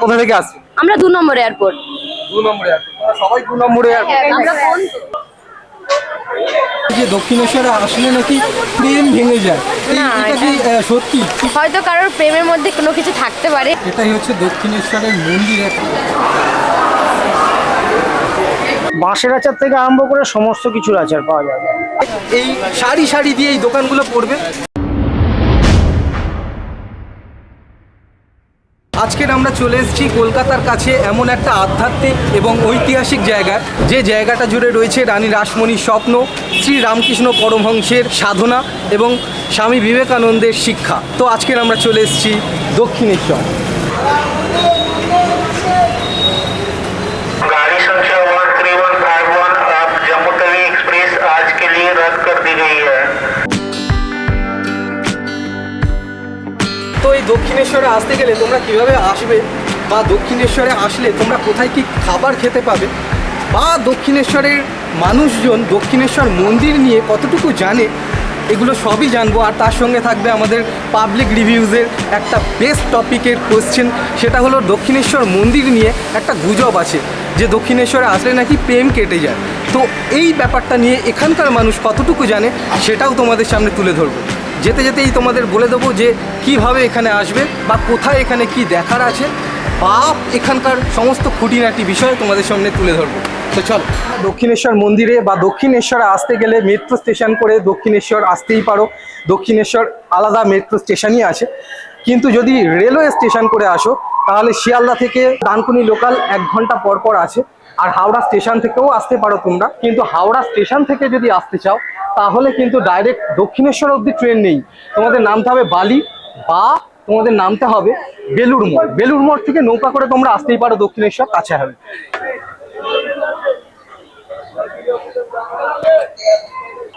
কোথা থেকে আসছে? আমরা 2 নম্বর এয়ারপোর্ট। 2 নম্বর এয়ারপোর্ট, সবাই 2 নম্বর এয়ারপোর্ট। আমরা কোন যে দক্ষিণেশ্বরে আসলে নাকি প্রেম ভেঙে যায়, এটা কি সত্যি? হয়তো কারোর প্রেমের মধ্যে কোনো কিছু থাকতে পারে। এটাই হচ্ছে দক্ষিণেশ্বরের মন্দির। বাঁশের আচার থেকে আরম্ভ করে সমস্ত কিছুর আচার পাওয়া যাবে। এই সারি সারি দিয়ে এই দোকানগুলো পড়বে। আজকের আমরা চলে এসেছি কলকাতার কাছে এমন একটা আধ্যাত্মিক এবং ঐতিহাসিক জায়গা, যে জায়গাটা জুড়ে রয়েছে রানী রাসমণির স্বপ্ন, শ্রী রামকৃষ্ণ পরমহংসের সাধনা এবং স্বামী বিবেকানন্দের শিক্ষা। তো আজকের আমরা চলে এসেছি দক্ষিণেশ্বর। गाड़ी संख्या 13151 अब जम्मू तवी एक्सप्रेस आज के लिए रद्द कर दी गई है। তো এই দক্ষিণেশ্বরে আসতে গেলে তোমরা কিভাবে আসবে, বা দক্ষিণেশ্বরে আসলে তোমরা কোথায় কি খাবার খেতে পাবে, বা দক্ষিণেশ্বরের মানুষজন দক্ষিণেশ্বর মন্দির নিয়ে কতটুকু জানে, এগুলো সবই জানবো। আর তার সঙ্গে থাকবে আমাদের পাবলিক রিভিউজের একটা বেস্ট টপিকের কোশ্চেন, সেটা হলো দক্ষিণেশ্বর মন্দির নিয়ে একটা গুজব আছে যে দক্ষিণেশ্বরে আসলে নাকি প্রেম কেটে যায়। তো এই ব্যাপারটা নিয়ে এখানকার মানুষ কতটুকু জানে সেটাও তোমাদের সামনে তুলে ধরবো। যেতে যেতেই তোমাদের বলে দেবো যে কিভাবে এখানে আসবে, বা কোথায় এখানে কি দেখার আছে, বা এখানকার সমস্ত খুঁটিনাটি বিষয় তোমাদের সামনে তুলে ধরবো। তো চলো, দক্ষিণেশ্বর মন্দিরে বা দক্ষিণেশ্বরে আসতে গেলে মেট্রো স্টেশন করে দক্ষিণেশ্বর আসতেই পারো। দক্ষিণেশ্বর আলাদা মেট্রো স্টেশনই আছে, কিন্তু যদি রেলওয়ে স্টেশন করে আসো তাহলে শিয়ালদা থেকে ডানকুনি লোকাল 1 ঘন্টা পর পর আছে। আর হাওড়া স্টেশন থেকেও আসতে পারো তোমরা, কিন্তু হাওড়া স্টেশন থেকে যদি আসতে চাও তাহলে কিন্তু ডাইরেক্ট দক্ষিণেশ্বর অবধি ট্রেন নেই। তোমাদের নামতে হবে বালি, বা তোমাদের নামতে হবে বেলুড় মোড়। বেলুড় মোড় থেকে নৌকা করে তোমরা আসতেই পারো দক্ষিণেশ্বর, কাছে হবে।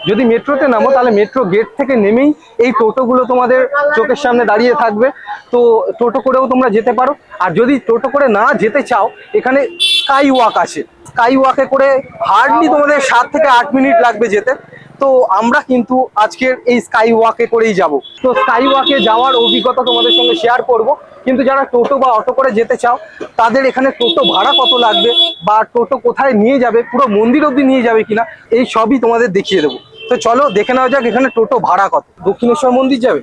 যদি মেট্রোতে নামো তাহলে মেট্রো গেট থেকে নেমেই এই টোটোগুলো তোমাদের চোখের সামনে দাঁড়িয়ে থাকবে, তো টোটো করেও তোমরা যেতে পারো। আর যদি টোটো করে না যেতে চাও, এখানে স্কাই ওয়াক আছে। স্কাই ওয়াকে করে হার্ডলি তোমাদের 7 থেকে 8 মিনিট লাগবে যেতে। তো আমরা কিন্তু আজকের এই স্কাই ওয়াকে করেই যাব। তো স্কাই ওয়াকে যাওয়ার অভিজ্ঞতা তোমাদের সঙ্গে শেয়ার করব। কিন্তু যারা টোটো বা অটো করে যেতে চাও তাদের এখানে টোটো ভাড়া কত লাগবে, বা টোটো কোথায় নিয়ে যাবে, পুরো মন্দির অবধি নিয়ে যাবে কিনা, এই সবই তোমাদের দেখিয়ে দেবো। তো চলো দেখে নেওয়া যাক এখানে টোটো ভাড়া কত। দক্ষিণেশ্বর মন্দির যাবে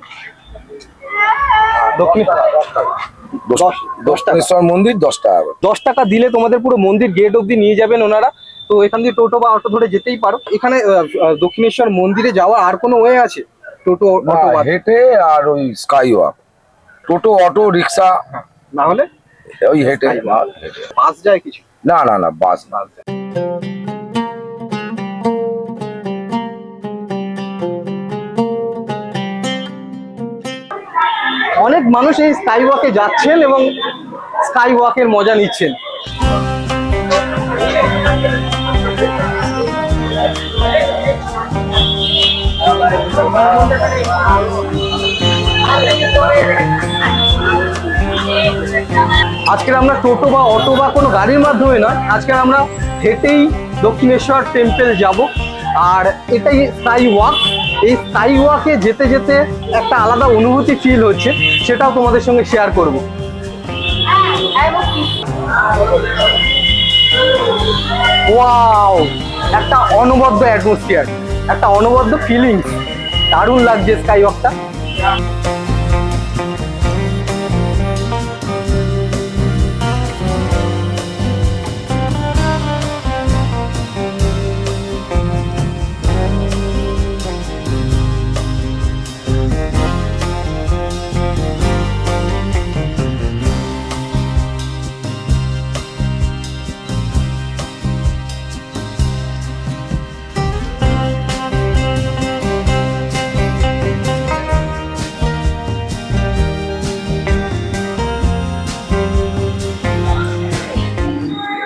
দক্ষিণেশ্বর মন্দির 10 টাকা। 10 টাকা দিলে তোমাদের পুরো মন্দির গেট অবধি নিয়ে যাবেন ওনারা। তো এখান দিয়ে টোটো বা অটো ধরে যেতেই পারো। এখানে দক্ষিণেশ্বর মন্দিরে যাওয়া আর কোনো ওয়ে আছে? টোটো, অটো, হেঁটে আর ওই স্কাই ওয়াক, টোটো, অটো, রিক্সা, না হলে ওই হেঁটে। বাস যায় কিছু? না না না, বাস না। অনেক মানুষ এই স্কাই ওয়াকে যাচ্ছেন এবং স্কাই ওয়াকের মজা নিচ্ছেন। আজকে আমরা টোটো বা অটো বা কোনো গাড়ির মাধ্যমে নয়, আজকে আমরা হেঁটেই দক্ষিণেশ্বর টেম্পল যাব। আর এটাই স্কাই ওয়াক। এই স্কাই ওয়াকে যেতে যেতে একটা আলাদা অনুভূতি ফিল হচ্ছে, সেটাও তোমাদের সঙ্গে শেয়ার করব। ওয়াও, একটা অনবদ্য অ্যাটমসফিয়ার, একটা অনবদ্য ফিলিংস, দারুণ লাগছে স্কাই ওয়াকটা।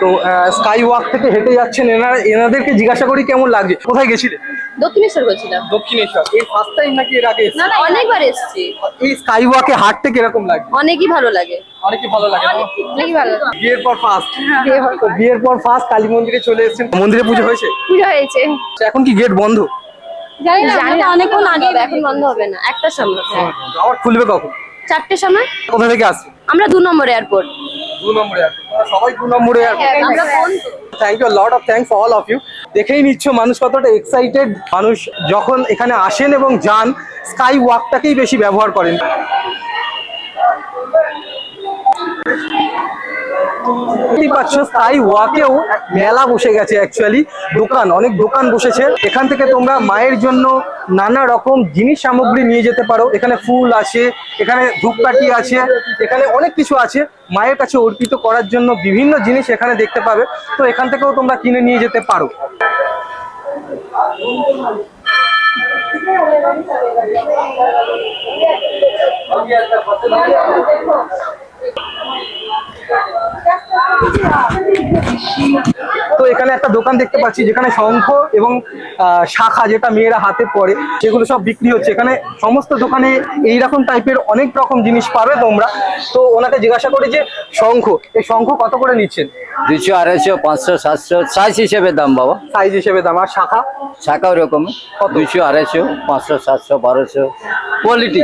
তো স্কাই ওয়াক থেকে হেঁটে যাচ্ছেন এনাদেরকে জিজ্ঞাসা করি কেমন লাগছে। কোথায় গেছিলে? দক্ষিণেশ্বর গেছিলাম। দক্ষিণেশ্বর এই ফার্স্ট টাইম নাকি এর আগে? না না, অনেকবার এসেছি। এই স্কাই ওয়াকে হাঁটতে কিরকম লাগে? অনেকই ভালো লাগে। অনেকই ভালো লাগে। অনেকই ভালো। বিয়ের পর ফার্স্ট, বিয়ের পর ফার্স্ট কালী মন্দিরে চলে এসেছেন। মন্দিরে পুজো হয়েছে? পুজো হয়েছে। এখন কি গেট বন্ধ? জানি না, অনেকক্ষণ আগে, এখন বন্ধ হবে না, 1টার সময়। আবার খুলবে কখন? 4টের সময়। কোথা থেকে আসছে? আমরা 2 নম্বর এয়ারপোর্ট। 2 নম্বরে এয়ারপোর্ট, সবাই 2 নম্বরে এয়ারপোর্ট। আমরা phone thank you, lot of thanks all of you. দেখেই নিচ্ছ মানুষ কতটা এক্সাইটেড, মানুষ যখন এখানে আসেন এবং যান স্কাই ওয়াকটাকেই বেশি ব্যবহার করেন। স্কাই ওয়াকেও মেলা বসে গেছে, অ্যাকচুয়ালি দোকান, অনেক দোকান বসেছে। এখান থেকে তোমরা মায়ের জন্য নানা রকম জিনিস সামগ্রী নিয়ে যেতে পারো। এখানে ফুল আছে, এখানে ধূপকাঠি আছে, এখানে অনেক কিছু আছে মায়ের কাছে অর্পিত করার জন্য। বিভিন্ন জিনিস এখানে দেখতে পাবে, তো এখান থেকেও তোমরা কিনে নিয়ে যেতে পারো। তো এখানে একটা দোকান দেখতে পাচ্ছি যেখানে শঙ্খ এবং শাখা, যেটা মেয়েরা হাতে পরে, সেগুলো সব বিক্রি হচ্ছে। এখানে সমস্ত দোকানে এইরকম টাইপের অনেক রকম জিনিস পাবে তোমরা। তো ওনাকে জিজ্ঞাসা করি যে শঙ্খ, এই শঙ্খ কত করে নিচ্ছেন? 200, 250, 500, 700 সাইজ হিসেবে দাম বাবা। সাইজ হিসেবে দাম। আর শাখা? শাখা ওরকম 200, 250, 500, 700, 1200, কোয়ালিটি।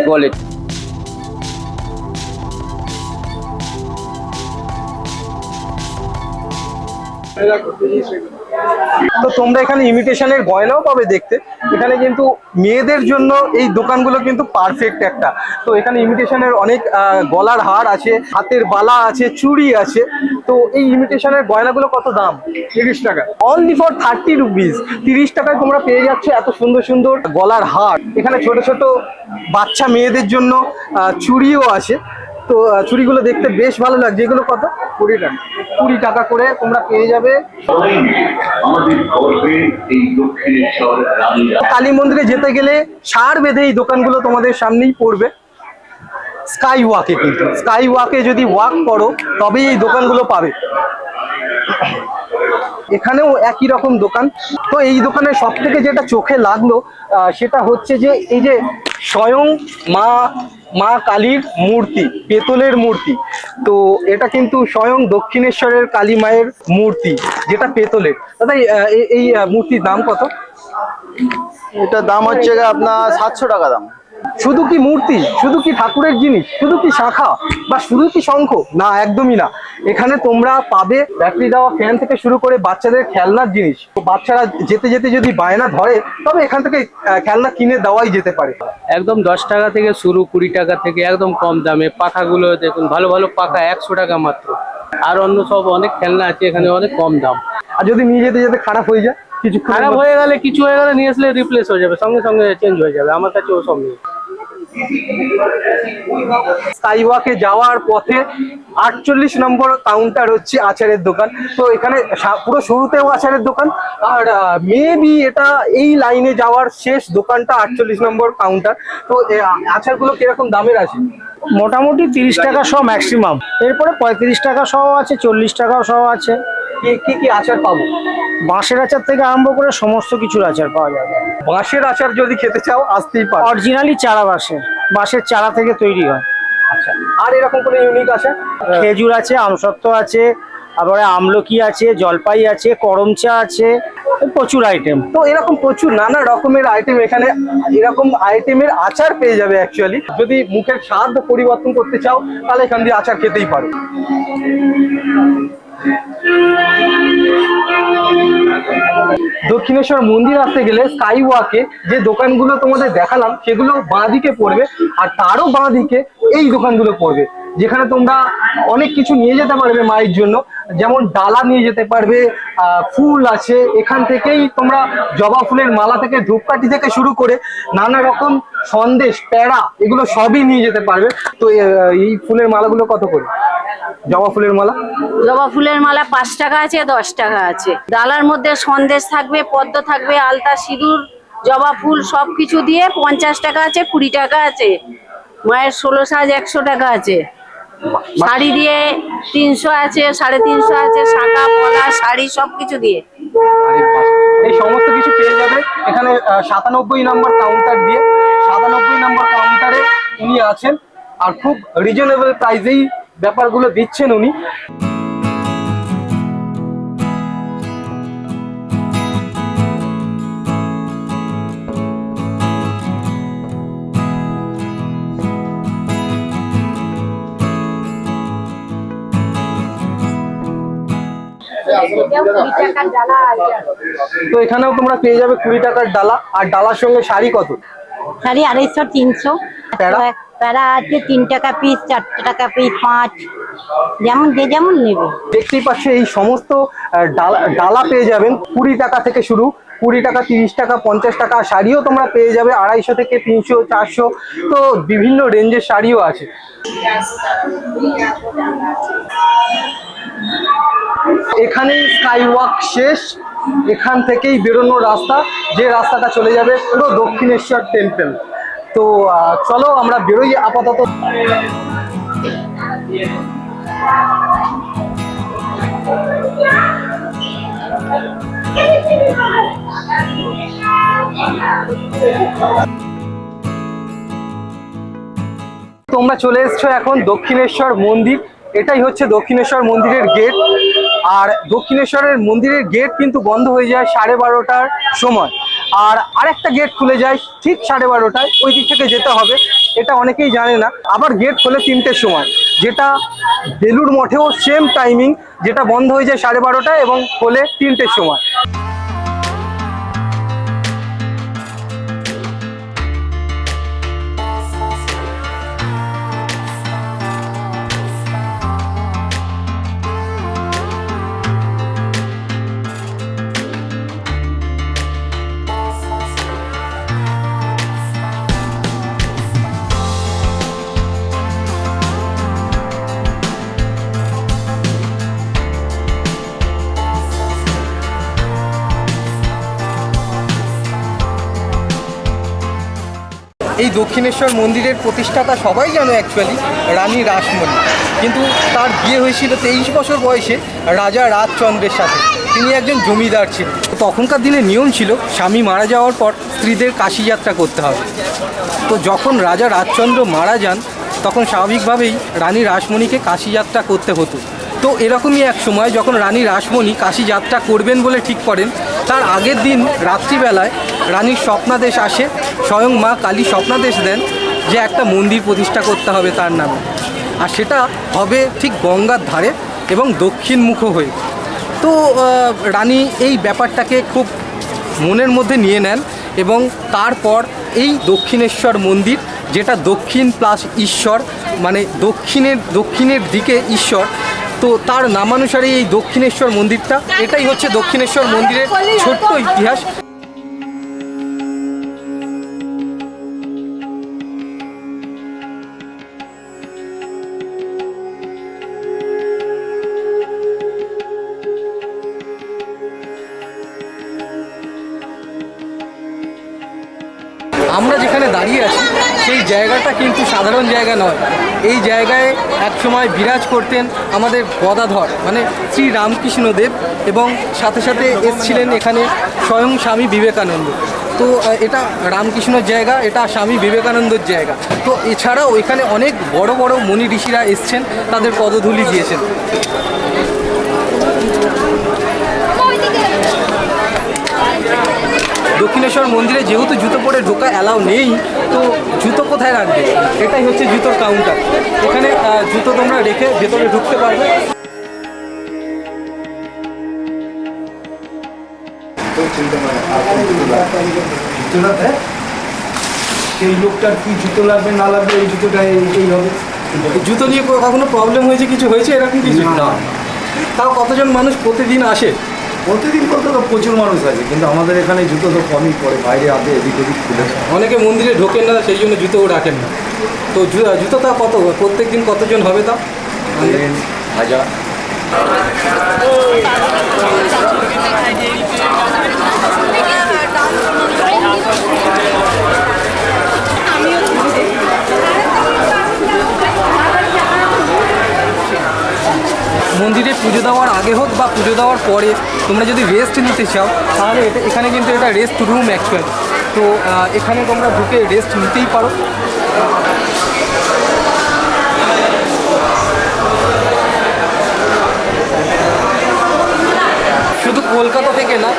তো তোমরা এখানে ইমিটেশনের গয়নাও পাবে দেখতে। এখানে কিন্তু মেয়েদের জন্য এই দোকানগুলো কিন্তু পারফেক্ট একটা। তো এখানে ইমিটেশনের অনেক গলার হার আছে, হাতের বালা আছে, চুড়ি আছে। তো এই ইমিটেশনের গয়নাগুলো কত দাম? 30 টাকা, অনলি ফর 30 রুপিস। 30 টাকায় তোমরা পেয়ে যাচ্ছ এত সুন্দর সুন্দর গলার হার। এখানে ছোট ছোট বাচ্চা মেয়েদের জন্য চুড়িও আছে। তো চুড়িগুলো দেখতে বেশ ভালো লাগছে। এগুলো কত? 20 টাকা। 20 টাকা করে তোমরা পেয়ে যাবে। কালী মন্দিরে যেতে গেলে সার বেঁধে এই দোকানগুলো তোমাদের সামনেই পড়বে। স্কাই ওয়াকে, কিন্তু স্কাই ওয়াকে যদি ওয়াক করো তবেই এই দোকানগুলো পাবে। এখানেও একই রকম দোকান। তো এই দোকানের সব থেকে যেটা চোখে লাগলো সেটা হচ্ছে যে এই যে স্বয়ং মা কালীর মূর্তি, পেতলের মূর্তি। তো এটা কিন্তু স্বয়ং দক্ষিণেশ্বরের কালী মায়ের মূর্তি, যেটা পেতলের। দাদা এই মূর্তির দাম কত? এটার দাম হচ্ছে আপনার 700 টাকা দাম। শুধু কি মূর্তি, শুধু কি ঠাকুরের জিনিস, শুধু কি শাখা বা শুধু কি শঙ্খ? না, একদমই না। এখানে তোমরা পাবে ব্যাটারি দেওয়া ফ্যান থেকে শুরু করে বাচ্চাদের খেলনার জিনিস। তো বাচ্চারা যেতে যেতে যদি বায়না ধরে তবে এখান থেকে খেলনা কিনে দেওয়াই যেতে পারে। একদম 10 টাকা থেকে শুরু, 20 টাকা থেকে একদম কম দামে। পাখাগুলো দেখুন, ভালো ভালো পাখা 100 টাকা মাত্র। আর অন্য সব অনেক খেলনা আছে এখানে, অনেক কম দাম। আর যদি নিয়ে যেতে যেতে খারাপ হয়ে যায়, কিছু খারাপ হয়ে গেলে নিয়ে আসলে রিপ্লেস হয়ে যাবে, সঙ্গে সঙ্গে চেঞ্জ হয়ে যাবে। আমার কাছে ও সব নেই। স্কাই ওয়াকে যাওয়ার পথে 48 নম্বর কাউন্টার হচ্ছে আচারের দোকান। তো এখানে পুরো শুরুতেও আচারের দোকান, আর মেবি এটা এই লাইনে যাওয়ার শেষ দোকানটা 48 নম্বর কাউন্টার। তো আচারগুলো কিরকম দামের আছে? মোটামুটি 30 টাকা সহ ম্যাক্সিমাম। এরপরে 35 টাকা সহ আছে, 40 টাকাও সহ আছে। কি কি আচার পাবো? বাঁশের আচার থেকে আরম্ভ করে সমস্ত কিছুর আচার পাওয়া যাবে। বাঁশের আচার যদি খেতে চাও আসতেই পারো। অরিজিনালি চারা বাঁশের চারা থেকে তৈরি হয়। আচ্ছা, আর এরকম কোনো ইউনিক আছে? খেজুর আছে, আমসত্ত্ব আছে, তারপরে আমলকি আছে, জলপাই আছে, করম চা আছে, প্রচুর আইটেম। তো এরকম প্রচুর নানা রকমের আইটেম, এখানে এরকম আইটেমের আচার পেয়ে যাবে। অ্যাকচুয়ালি যদি মুখের স্বাদ পরিবর্তন করতে চাও তাহলে এখান দিয়ে আচার খেতেই পারো। দক্ষিণেশ্বর মন্দির আসতে গেলে স্কাই ওয়াকে যে দোকানগুলো তোমাদের দেখালাম সেগুলো বাঁ দিকে পড়বে, আর তারও বাঁ দিকে এই দোকানগুলো পড়বে, যেখানে তোমরা অনেক কিছু নিয়ে যেতে পারবে মায়ের জন্য। যেমন ডালা নিয়ে যেতে পারবে, ফুল আছে, এখান থেকেই তোমরা জবা ফুলের মালা থেকে ধূপকাঠি থেকে শুরু করে নানা রকম সন্দেশ, প্যাড়া, এগুলো সবই নিয়ে যেতে পারবে। তো এই ফুলের মালাগুলো কত করে? জবা ফুলের মালা? জবা ফুলের মালা 5 টাকা আছে, 10 টাকা আছে। ডালার মধ্যে সন্দেশ থাকবে, পদ্ম থাকবে, আলতা, সিঁদুর, জবা ফুল সবকিছু দিয়ে 50 টাকা আছে, 20 টাকা আছে। মায়ের 16 সাজ 100 টাকা আছে। শাড়ি দিয়ে 300 আছে, 350 আছে, শাঁখা পলা শাড়ি সবকিছু দিয়ে। এই সমস্ত কিছু পেয়ে যাবে এখানে 97 নম্বর কাউন্টার দিয়ে। 97 নম্বর কাউন্টারে উনি আছেন, আর খুব রিজনেবল প্রাইসেই ব্যাপারগুলো দিচ্ছেন উনি। তো এখানেও তোমরা পেয়ে যাবে 20 টাকার ডালা, আর ডালার সঙ্গে শাড়ি কত? শাড়ি 250 300। প্যারা? প্যারা আছে 3 টাকা পিস, 4 টাকা পিস, 5, যেমন যে যেমন নেবে। দেখতেই পাচ্ছ এই সমস্ত ডালা পেয়ে যাবেন 20 টাকা থেকে শুরু, 20 টাকা, 30 টাকা, 50 টাকা। শাড়িও তোমরা পেয়ে যাবে 250 থেকে 300, 400, তো বিভিন্ন রেঞ্জের শাড়িও আছে। এখানেই স্কাই ওয়াক শেষ, এখান থেকেই বেরোনোর রাস্তা, যে রাস্তাটা চলে যাবে পুরো দক্ষিণেশ্বর টেম্পল। তো চলো আমরা বেরোই আপাতত। তোমরা চলে এসছো এখন দক্ষিণেশ্বর মন্দির। এটাই হচ্ছে দক্ষিণেশ্বর মন্দিরের গেট। আর দক্ষিণেশ্বরের মন্দিরের গেট কিন্তু বন্ধ হয়ে যায় 12:30টার সময়, আর আরেকটা গেট খুলে যায় ঠিক 12:30টায়, ওই দিক থেকে যেতে হবে। এটা অনেকেই জানে না। আবার গেট খোলে 3টের সময়, যেটা বেলুড় মঠেও সেম টাইমিং, যেটা বন্ধ হয়ে যায় 12:30টায় এবং খোলে 3টের সময়। এই দক্ষিণেশ্বর মন্দিরের প্রতিষ্ঠাতা সবাই জানো অ্যাকচুয়ালি রানী রাসমণি, কিন্তু তার বিয়ে হয়েছিল 23 বছর বয়সে রাজা রাজচন্দ্রের সাথে। তিনি একজন জমিদার ছিলেন। তখনকার দিনে নিয়ম ছিল স্বামী মারা যাওয়ার পর স্ত্রীদের কাশি যাত্রা করতে হবে। তো যখন রাজা রাজচন্দ্র মারা যান তখন স্বাভাবিকভাবেই রানী রাসমণিকে কাশি যাত্রা করতে হতো। তো এরকমই এক সময় যখন রানী রাসমণি কাশি যাত্রা করবেন বলে ঠিক করেন, তার আগের দিন রাত্রিবেলায় রানীর স্বপ্নাদেশ আসে, স্বয়ং মা কালী স্বপ্নাদেশ দেন যে একটা মন্দির প্রতিষ্ঠা করতে হবে তার নামে, আর সেটা হবে ঠিক গঙ্গার ধারে এবং দক্ষিণমুখ হয়ে। তো রানী এই ব্যাপারটাকে খুব মনের মধ্যে নিয়ে নেন এবং তারপর এই দক্ষিণেশ্বর মন্দির, যেটা দক্ষিণ প্লাস ঈশ্বর, মানে দক্ষিণের দিকে ঈশ্বর, তো তার নামানুসারে এই দক্ষিণেশ্বর মন্দিরটা, এটাই হচ্ছে দক্ষিণেশ্বর মন্দিরের ছোট্ট ইতিহাস। আমরা যেখানে দাঁড়িয়ে আছি সেই জায়গাটা কিন্তু সাধারণ জায়গা নয়। এই জায়গায় একসময় বিরাজ করতেন আমাদের গদাধর, মানে শ্রী রামকৃষ্ণদেব, এবং সাথে সাথে এসছিলেন এখানে স্বয়ং স্বামী বিবেকানন্দ। তো এটা রামকৃষ্ণর জায়গা, এটা স্বামী বিবেকানন্দর জায়গা। তো এছাড়াও এখানে অনেক বড় বড় মুনি ঋষিরা এসছেন, তাদের পদধূলি দিয়েছেন। দক্ষিণেশ্বর মন্দিরে যেহেতু জুতো পরে ঢোকা অ্যালাউ নেই, তো জুতো কোথায় রাখবে? এটাই হচ্ছে জুতোর কাউন্টার। এখানে জুতো তোমরা রেখে ভেতরে ঢুকতে পারবে। সেই লোকটার কি জুতো লাগবে না লাগবে, এই জুতোটা এই হবে। জুতো নিয়ে কখনো প্রবলেম হয়েছে, কিছু হয়েছে এরকম কিছু? না। তাও কতজন মানুষ প্রতিদিন আসে? প্রতিদিন বলতে তো প্রচুর মানুষ আছে, কিন্তু আমাদের এখানে জুতো তো কমই পড়ে, বাইরে আগে এদিক ওদিক খুলে। অনেকে মন্দিরে ঢোকেন না, সেই জন্য জুতোও রাখেন না। তো জুতো তা কত প্রত্যেক দিন কতজন হবে তা? 1000। মন্দিরে পুজো দেওয়ার আগে হোক বা পুজো দেওয়ার পরে তোমরা যদি রেস্ট নিতে চাও, তাহলে এখানে কিন্তু এটা রেস্ট রুম অ্যাকচুয়ালি। তো এখানে তোমরা ঢুকে রেস্ট নিতেই পারো। শুধু কলকাতা থেকে না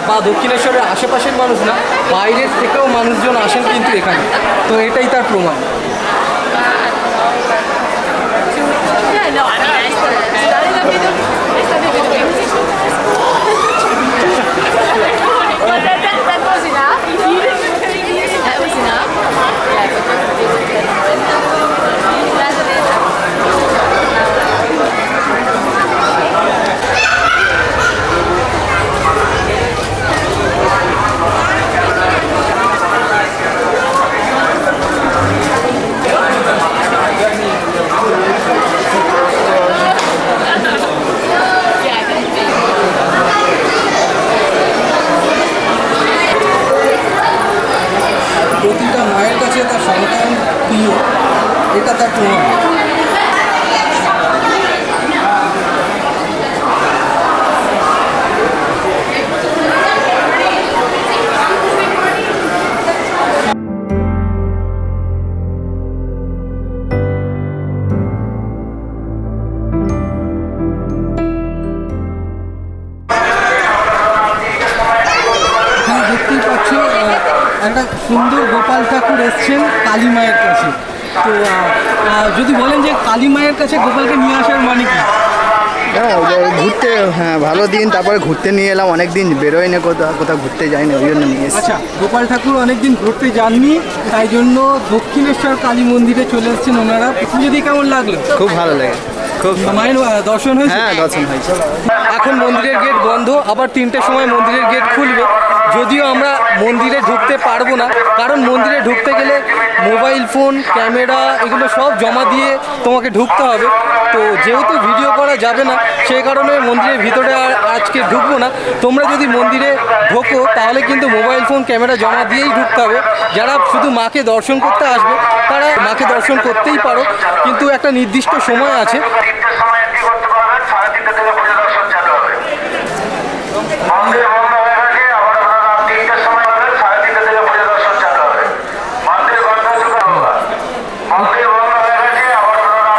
বা দক্ষিণেশ্বরের আশেপাশের মানুষ না, বাইরের থেকেও মানুষজন আসেন কিন্তু এখানে। তো এটাই তার প্রমাণ। এটা তার প্রমাণ। হ্যাঁ, দেখতেই পাচ্ছ একটা সুন্দর গোপাল ঠাকুর এসছেন কালী মায়ের কাছে। তো যদি বলেন যে কালী মায়ের কাছে গোপালকে নিয়ে আসার মানে কি? হ্যাঁ, ঘুরতে, হ্যাঁ ভালো দিন, তারপরে ঘুরতে নিয়ে এলাম, অনেক দিন বেরোয় না, কোথাও ঘুরতে যাই না, ওই জন্য নিয়ে এসেছি। আচ্ছা, গোপাল ঠাকুর অনেকদিন ঘুরতে যাননি, তাই জন্য দক্ষিণেশ্বর কালী মন্দিরে চলে এসেছেন ওনারা। পুজো দিয়ে কেমন লাগলো? খুব ভালো লাগে, খুব মায়ের দর্শন হয়েছে? হ্যাঁ, দর্শন হয়েছে। এখন মন্দিরের গেট বন্ধ, আবার 3টের সময় মন্দিরের গেট খুলবে। যদিও আমরা মন্দিরে ঢুকতে পারবো না, কারণ মন্দিরে ঢুকতে গেলে মোবাইল ফোন, ক্যামেরা এগুলো সব জমা দিয়ে তোমাকে ঢুকতে হবে। তো যেহেতু ভিডিও করা যাবে না, সেই কারণে মন্দিরের ভিতরে আর আজকে ঢুকবো না। তোমরা যদি মন্দিরে ঢোকো তাহলে কিন্তু মোবাইল ফোন, ক্যামেরা জমা দিয়েই ঢুকতে হবে। যারা শুধু মাকে দর্শন করতে আসবে তারা মাকে দর্শন করতেই পারো, কিন্তু একটা নির্দিষ্ট সময় আছে। 3টের সময় এন্ট্রি করতে পারবেন, 3:30 থেকে পুজো দর্শন চালু হবে। মন্দির বন্ধ হয়ে গেছে, আবার আপনারা 3টের সময় পাবেন, 3:30 থেকে পুজো দর্শন চালু হবে। মন্দির বন্ধ চুকা হোগা, মন্দির বন্ধ হয়ে গেছে, আবার আপনারা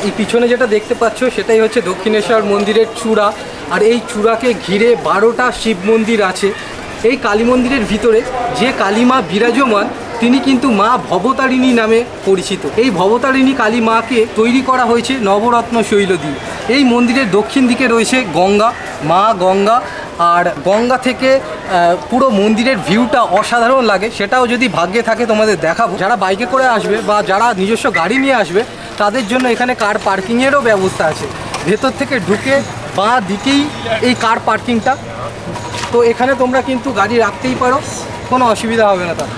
এই পিছনে যেটা দেখতে পাচ্ছ সেটাই হচ্ছে দক্ষিণেশ্বর মন্দিরের চূড়া। আর এই চূড়াকে ঘিরে 12টা শিব মন্দির আছে। এই কালী মন্দিরের ভিতরে যে কালী মা বিরাজমান তিনি কিন্তু মা ভবতারিণী নামে পরিচিত। এই ভবতারিণী কালী মাকে তৈরি করা হয়েছে নবরত্ন শৈল দিয়ে। এই মন্দিরের দক্ষিণ দিকে রয়েছে গঙ্গা, মা গঙ্গা। আর গঙ্গা থেকে পুরো মন্দিরের ভিউটা অসাধারণ লাগে। সেটাও যদি ভাগ্যে থাকে তোমাদের দেখাবো। যারা বাইকে করে আসবে বা যারা নিজস্ব গাড়ি নিয়ে আসবে তাদের জন্য এখানে কার পার্কিংয়েরও ব্যবস্থা আছে। ভেতর থেকে ঢুকে বাঁ দিকেই এই কার পার্কিংটা। তো এখানে তোমরা কিন্তু গাড়ি রাখতেই পারো, কোনো অসুবিধা হবে না তার।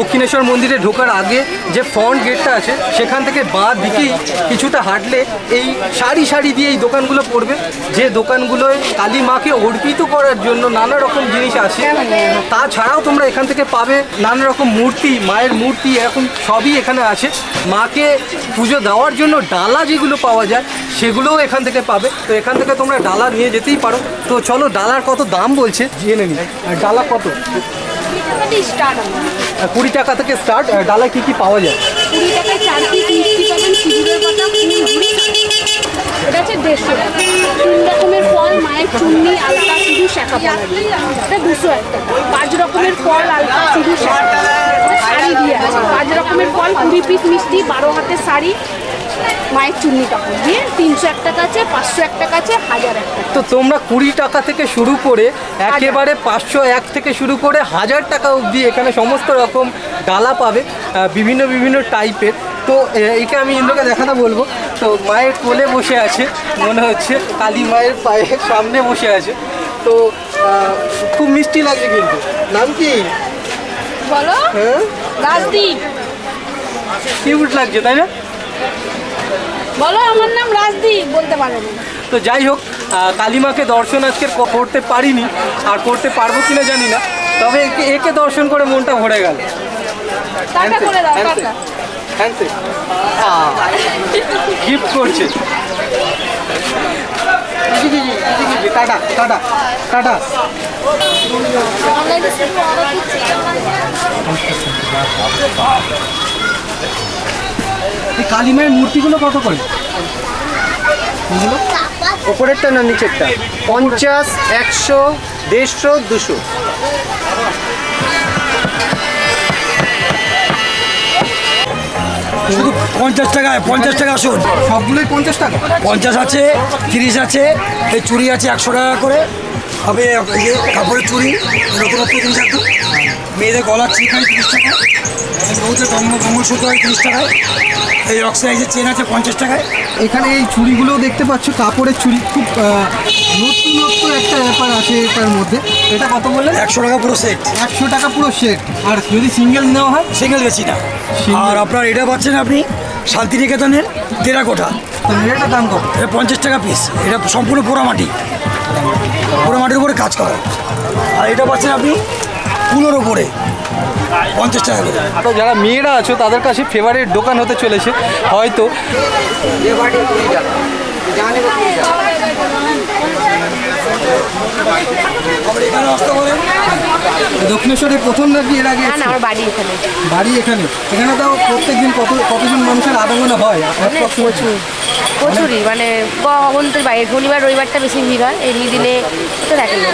দক্ষিণেশ্বর মন্দিরে ঢোকার আগে যে ফ্রন্ট গেটটা আছে সেখান থেকে বাঁ দিকেই কিছুটা হাঁটলে এই সারি সারি দিয়ে এই দোকানগুলো পড়বে, যে দোকানগুলোয় কালী মাকে অর্পিত করার জন্য নানা রকম জিনিস আছে। তাছাড়াও তোমরা এখান থেকে পাবে নানা রকম মূর্তি, মায়ের মূর্তি, এরকম সবই এখানে আছে। মাকে পুজো দেওয়ার জন্য ডালা যেগুলো পাওয়া যায় সেগুলোও এখান থেকে পাবে। তো এখান থেকে তোমরা ডালা নিয়ে যেতেই পারো। তো চলো ডালার কত দাম বলছে জেনে নিই। ডালা কত? 20 টাকা থেকে স্টার্ট। ডালায় কি কি পাওয়া যায়? 20 টাকায় 4 পিস মিষ্টি পাবেন, সিঁদুরের পাতা, ফুল, ঝুড়ি। এটা হচ্ছে 150 টাকা। 3 রকমের ফল, মায়ের চুন্নি, আলতা, সিঁদুর, শাখা পলা দিয়ে। এটা 201 টাকা। 5 রকমের ফল, আলতা, সিঁদুর, শাখা পলা। এটা শাড়ি দিয়ে আছে। 5 রকমের ফল, 20 পিস মিষ্টি, 12 হাতের শাড়ি, মায়ের চুন্নি কাপড় দিয়ে 301 টাকা আছে, 501 টাকা আছে, 1001 টাকা। তো তোমরা 20 টাকা থেকে শুরু করে একেবারে 501 থেকে শুরু করে 1000 টাকা অবধি এখানে সমস্ত রকম ডালা পাবে, বিভিন্ন বিভিন্ন টাইপের। তো একে আমি ইন্দ্রকে দেখাতে বলবো। তো মায়ের কোলে বসে আছে, মনে হচ্ছে কালী মায়ের পায়ের সামনে বসে আছে। তো খুব মিষ্টি লাগছে কিন্তু। নাম কি? বলো। হ্যাঁ, রাজদীপ। কিউট লাগছে তাই না? বলো, আমার নাম রাজদীপ, বলতে পারো না। তো যাই হোক, কালীমাকে দর্শন আজকে করতে পারিনি, আর করতে পারবো কিনা জানি না, তবে একে দর্শন করে মনটা ভরে গেল। টাটা করে দাও, টাটা। গিফট করছে। Tata tata tata. এই কালী মায়ের মূর্তিগুলো কত করে? ওপরেরটা না নিচেরটা? 50, 100, 150, 200। শুধু 50 টাকায়, 50 টাকা আসুন। সবগুলোই 50 টাকা? 50 আছে, 30 আছে, এই চুড়ি আছে 100 টাকা করে। হবে এই যে কাপড়ের চুড়ি, নতুনত্ব জিনিস একদম। মেয়েদের গলার চিপ হয় 30 টাকা, বউদের মঙ্গলসূত্র হয় 30 টাকায়। এই অক্সাইজের চেন আছে 50 টাকায়। এখানে এই চুড়িগুলোও দেখতে পাচ্ছ, কাপড়ের চুড়ি। খুব নতুনত্ব একটা ব্যাপার আছে এটার মধ্যে। এটা কত বললেন? 100 টাকা পুরো সেট। 100 টাকা পুরো সেট। আর যদি সিঙ্গেল নেওয়া হয়? সিঙ্গেল বেশি না। Single। আর আপনার এটা পাচ্ছেন আপনি শান্তিনিকেতনের টেরাকোটা, তো এটার দাম কত? এটা 50 টাকা পিস। এটা সম্পূর্ণ পোড়ামাটি, পোড়ামাটির উপরে কাজ করা। আর এটা পাচ্ছেন আপনি কুলোর উপরে 50 টাকা করে। তো যারা মেয়েরা আছো তাদের কাছে ফেভারিট দোকান হতে চলেছে হয়তো। এখানে আসতে পারেন। দক্ষিণেশ্বরে প্রথম নাকি এর আগে? না না, আমার বাড়ি এখানে। বাড়ি এখানে? এখানে তাও প্রত্যেকদিন কতজন মানুষের আনাগোনা হয়? প্রচুরই, মানে অবন্তের বাইরে শনিবার রবিবারটা বেশি ভিড় হয়, এমনি দিনে তো দেখেন না।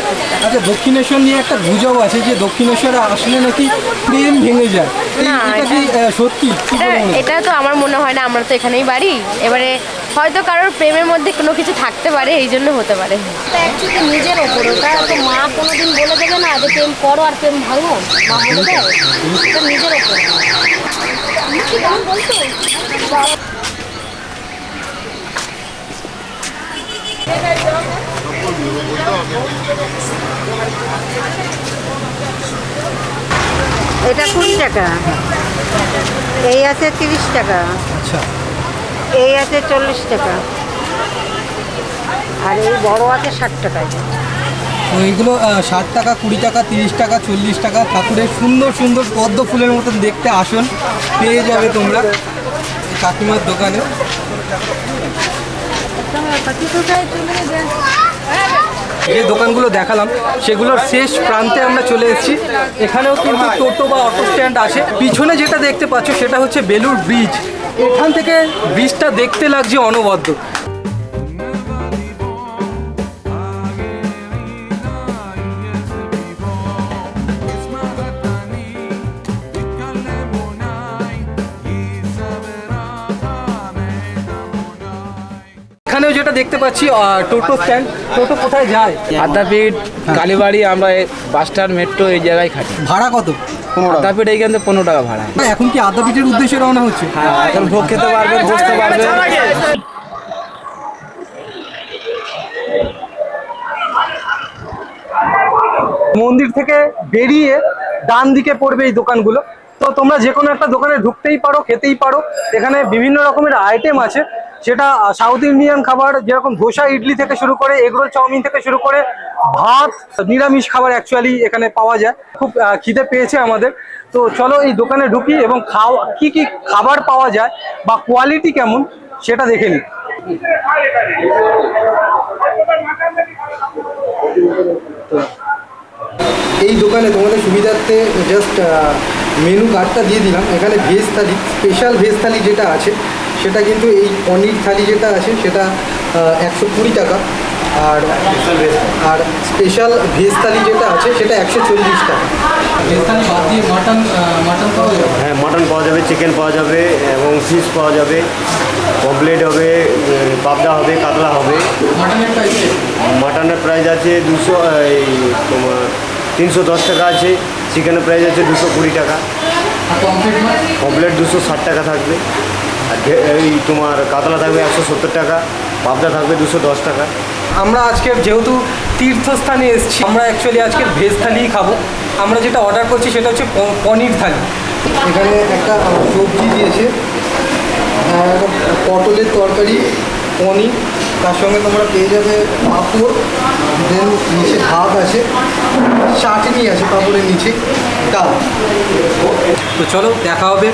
আচ্ছা, দক্ষিণেশ্বর নিয়ে একটা গুজব আছে যে দক্ষিণেশ্বরে আসলে নাকি প্রেম ভেঙে যায়। না, এটা কি সত্যি? কি এটা করে মনে হয়? এটা তো আমার মনে হয় না, আমরা তো এখানেই বাড়ি। এবারে হয়তো কারোর প্রেমের মধ্যে কোনো কিছু থাকতে পারে, এই জন্য হতে পারে। এটা অ্যাকচুয়ালি নিজের ওপর, ওটা তো মা কোনোদিন বলে দেবে না যে প্রেম করো আর প্রেম ভাঙো, মা বলে দেয়। এটা নিজের ওপর। কি দাম বলতো? এটা 20 টাকা, এই আছে 30 টাকা, আচ্ছা, এই আছে 40 টাকা, আর এই বড় আছে 60 টাকা। তো এইগুলো 60 টাকা, 20 টাকা, 30 টাকা, 40 টাকা। ঠাকুরের সুন্দর সুন্দর পদ্ম ফুলের মতন দেখতে আসন পেয়ে যাবে তোমরা এই কাকিমার দোকানে। যে দোকানগুলো দেখালাম সেগুলোর শেষ প্রান্তে আমরা চলে এসেছি। এখানেও কিন্তু টোটো বা অটো স্ট্যান্ড আছে। পিছনে যেটা দেখতে পাচ্ছ সেটা হচ্ছে বেলুড় ব্রিজ। এখান থেকে ব্রিজটা দেখতে লাগছে অনবদ্য। এখানেও যেটা দেখতে পাচ্ছি টোটো স্ট্যান্ড। টোটো কোথায় যায়? আদ্যাপীঠ, কালীবাড়ি, আমরা বাস স্ট্যান্ড, মেট্রো এই জায়গায় খাটি। ভাড়া কত? আদ্যাপীঠ এইখান থেকে 15 টাকা ভাড়া। এখন কি আদ্যাপীঠের উদ্দেশ্যে রওনা হচ্ছে? হ্যাঁ, এখন ভোগ খেতে পারবেন, বসতে পারবেন। মন্দির থেকে বেরিয়ে ডান দিকে পড়বে এই দোকানগুলো। তো তোমরা যে কোনো একটা দোকানে ঢুকতেই পারো, খেতেই পারো। এখানে বিভিন্ন রকমের আইটেম আছে, সেটা সাউথ ইন্ডিয়ান খাবার, যেরকম ধোসা, ইডলি থেকে শুরু করে এগরোল, চাউমিন থেকে শুরু করে ভাত, নিরামিষ খাবার অ্যাকচুয়ালি এখানে পাওয়া যায়। খুব খিদে পেয়েছে আমাদের, তো চলো এই দোকানে ঢুকি এবং কি কি খাবার পাওয়া যায় বা কোয়ালিটি কেমন সেটা দেখে নিই। এই দোকানে তোমাদের সুবিধার্থে জাস্ট মেনু কার্ডটা দিয়ে দিলাম। এখানে ভেজ থালি, স্পেশাল ভেজ থালি যেটা আছে সেটা কিন্তু এই পনির থালি যেটা আছে সেটা 120 টাকা, আর স্পেশাল ভেজ থালি যেটা আছে সেটা 140 টাকা। ভেজ থালি বাদ দিয়ে মাটন পাওয়া যাবে? হ্যাঁ, মাটন পাওয়া যাবে, চিকেন পাওয়া যাবে এবং ফিশ পাওয়া যাবে, পমপ্লেট হবে, পাবদা হবে, কাতলা হবে। মাটনের প্রাইস? মাটনের প্রাইস আছে 310 টাকা আছে, চিকেনের প্রাইস আছে 220 টাকা, আর পমফ্রেট মাছ? পমপ্লেট 260 টাকা থাকবে, আর এই তোমার কাতলা থাকবে 170 টাকা, পাবদা থাকবে 210 টাকা। আমরা আজকে যেহেতু তীর্থস্থানে এসেছি, আমরা অ্যাকচুয়ালি আজকে ভেজ থালিই খাবো। আমরা যেটা অর্ডার করছি সেটা হচ্ছে পনির থালি। এখানে একটা সবজি দিয়েছে, পটলের তরকারি, পনির, তার সঙ্গে তোমরা পেয়ে যাবে পাঁপড়, দেন নিচে ভাত আছে, চাটনি আছে পাঁপড়ের নিচে, ডাল। তো চলো দেখা হবে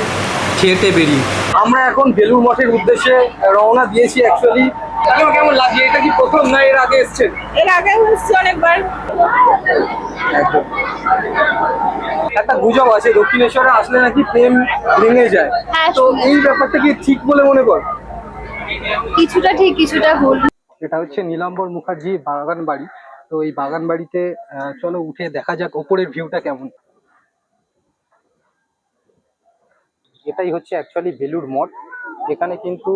খেতে বেরিয়ে। আমরা এখন বেলুড় মঠের উদ্দেশ্যে রওনা দিয়েছি। অ্যাকচুয়ালি কেমন লাগছে? এটা কি প্রথম না এর আগে এসছেন? এর আগে হচ্ছে অনেকবার। একটা গুজব আছে দক্ষিণেশ্বরে আসলে নাকি প্রেম ভেঙে যায়, তো এই ব্যাপারটা কি ঠিক বলে মনে কর? কিছুটা ঠিক কিছুটা ভুল। এটা হচ্ছে নীলাম্বর মুখার্জি বাগান বাড়ি। তো এই বাগান বাড়িতে চলো উঠে দেখা যাক ওপরের ভিউটা কেমন। এটাই হচ্ছে অ্যাকচুয়ালি বেলুড় মঠ। এখানে কিন্তু